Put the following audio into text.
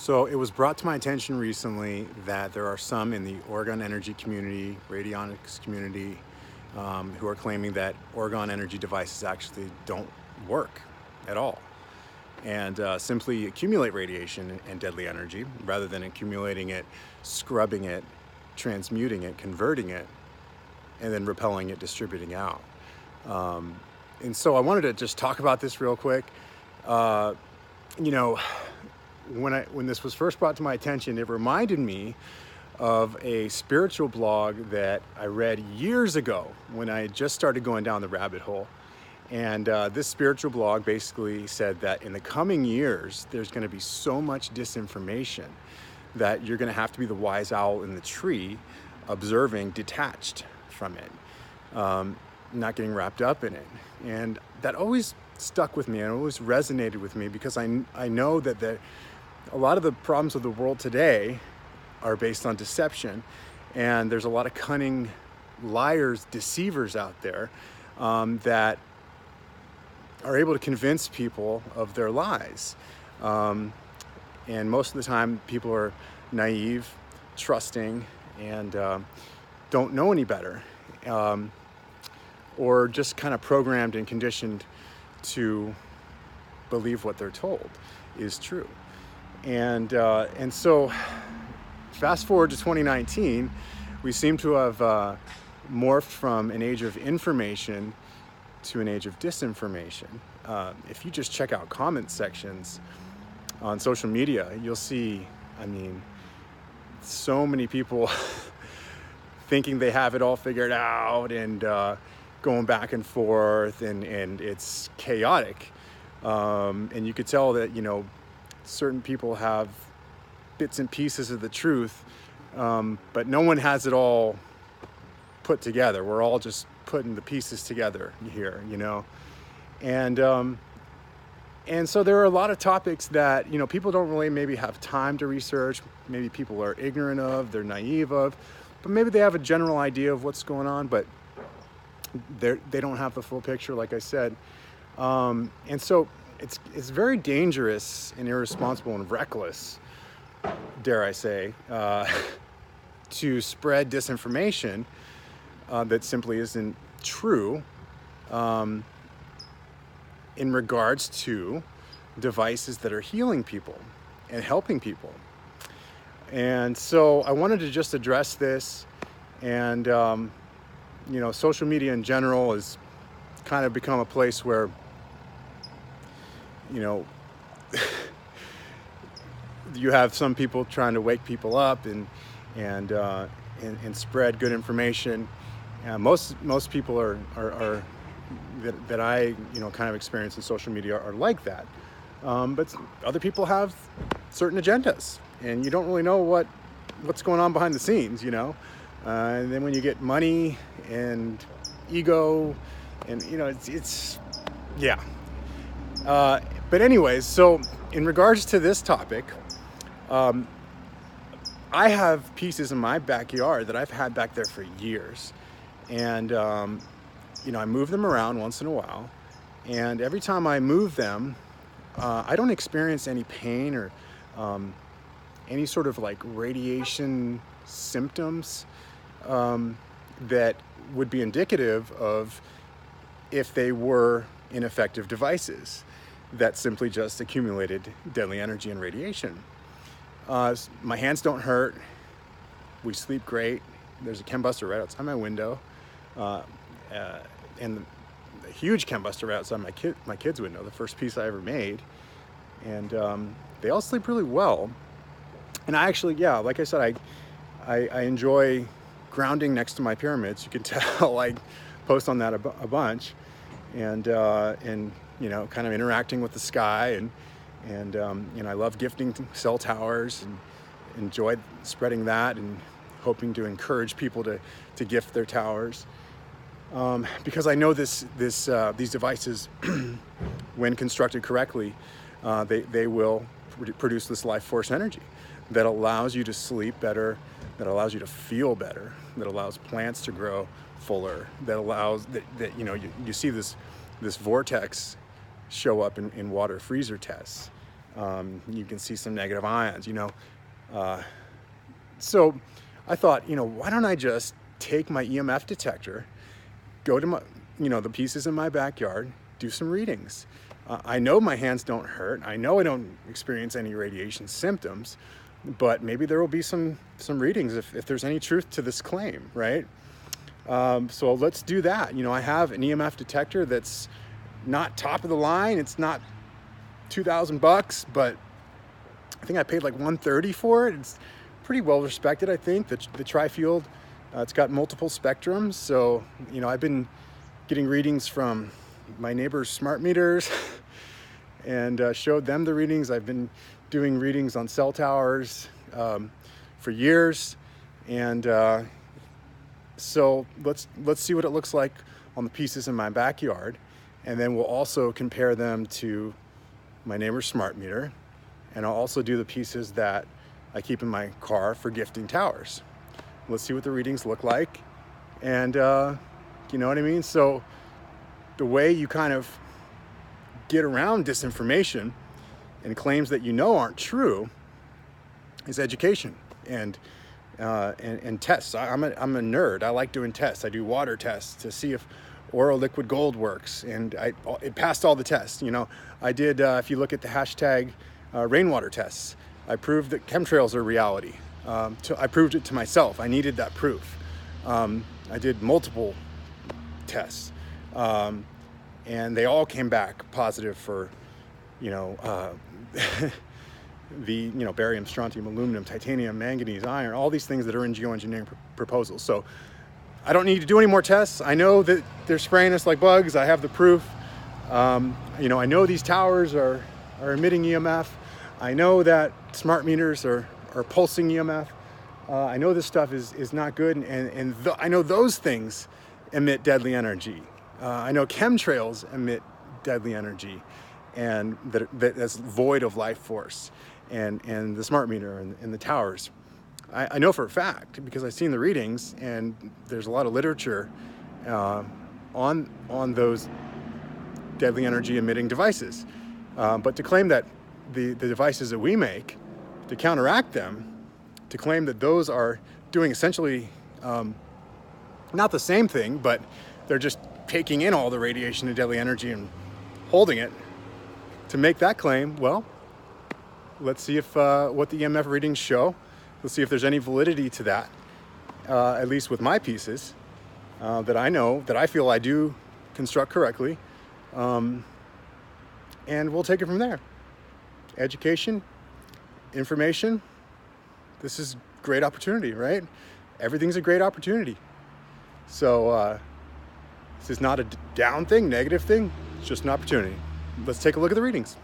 So it was brought to my attention recently that there are some in the Orgone Energy community, radionics community, who are claiming that Orgone Energy devices actually don't work at all and simply accumulate radiation and deadly energy rather than accumulating it, scrubbing it, transmuting it, converting it, and then repelling it, distributing out. And so I wanted to just talk about this real quick. You know, when this was first brought to my attention, it reminded me of a spiritual blog that I read years ago when I had just started going down the rabbit hole. And this spiritual blog basically said that in the coming years, there's going to be so much disinformation that you're going to have to be the wise owl in the tree, observing detached from it, not getting wrapped up in it. And that always stuck with me and always resonated with me because I know that a lot of the problems of the world today are based on deception, and there's a lot of cunning liars, deceivers out there that are able to convince people of their lies. And most of the time people are naive, trusting, and don't know any better, or just kind of programmed and conditioned to believe what they're told is true. And so fast forward to 2019, we seem to have morphed from an age of information to an age of disinformation. If you just check out comment sections on social media, you'll see, so many people thinking they have it all figured out and going back and forth, and it's chaotic. And you could tell that, certain people have bits and pieces of the truth, but no one has it all put together. We're all just putting the pieces together here, and so there are a lot of topics that, people don't really maybe have time to research, maybe people are ignorant of, they're naive of, but maybe they have a general idea of what's going on, but they don't have the full picture, like I said. And so it's very dangerous and irresponsible and reckless, dare I say, to spread disinformation that simply isn't true in regards to devices that are healing people and helping people. And so I wanted to just address this. And social media in general has kind of become a place where you have some people trying to wake people up and spread good information. Most people are that I kind of experience in social media are like that, but other people have certain agendas, and you don't really know what's going on behind the scenes, and then when you get money and ego, and it's yeah. But anyways, so in regards to this topic, I have pieces in my backyard that I've had back there for years. And, I move them around once in a while. And every time I move them, I don't experience any pain or any sort of like radiation symptoms that would be indicative of if they were ineffective devices that simply just accumulated deadly energy and radiation. My hands don't hurt. We sleep great. There's a chembuster right outside my window, and a huge chembuster right outside my kid's window, the first piece I ever made. And they all sleep really well. And I actually, like I said, I enjoy grounding next to my pyramids. You can tell I post on that a bunch, and kind of interacting with the sky, and I love gifting cell towers and enjoy spreading that and hoping to encourage people to gift their towers, because I know these devices, when constructed correctly, they will produce this life force energy that allows you to sleep better, that allows you to feel better, that allows plants to grow fuller, that allows that you see this vortex show up in water freezer tests. You can see some negative ions, you know. So I thought, you know, why don't I just take my EMF detector, go to my, you know, the pieces in my backyard, do some readings. I know my hands don't hurt. I know I don't experience any radiation symptoms, but maybe there will be some readings if there's any truth to this claim, right? So let's do that. You know, I have an EMF detector that's not top of the line. It's not $2,000, but I think I paid like $130 for it. It's pretty well respected, I think. The Tri-Field, it's got multiple spectrums. So, you know, I've been getting readings from my neighbor's smart meters and showed them the readings. I've been doing readings on cell towers for years. And so let's see what it looks like on the pieces in my backyard. And then we'll also compare them to my neighbor's smart meter. And I'll also do the pieces that I keep in my car for gifting towers. Let's see what the readings look like. And you know what I mean? So the way you kind of get around disinformation and claims that you know aren't true is education and tests. I'm a nerd. I like doing tests. I do water tests to see if Oro liquid gold works, and it passed all the tests. You know, I did. If you look at the hashtag rainwater tests, I proved that chemtrails are reality. I proved it to myself. I needed that proof. I did multiple tests, and they all came back positive for, you know, barium, strontium, aluminum, titanium, manganese, iron, all these things that are in geoengineering proposals. So I don't need to do any more tests. I know that they're spraying us like bugs. I have the proof. You know, I know these towers are emitting EMF. I know that smart meters are pulsing EMF. I know this stuff is not good, and I know those things emit deadly energy. I know chemtrails emit deadly energy, and that's void of life force. And the smart meter and the towers, I know for a fact because I've seen the readings, and there's a lot of literature on those deadly energy emitting devices. But to claim that the devices that we make to counteract them, to claim that those are doing essentially not the same thing, but they're just taking in all the radiation and deadly energy and holding it, to make that claim, well, let's see if what the EMF readings show. Let's see if there's any validity to that, at least with my pieces that I know, that I feel I do construct correctly. And we'll take it from there. Education, information. This is great opportunity, right? Everything's a great opportunity. So this is not a down thing, negative thing. It's just an opportunity. Let's take a look at the readings.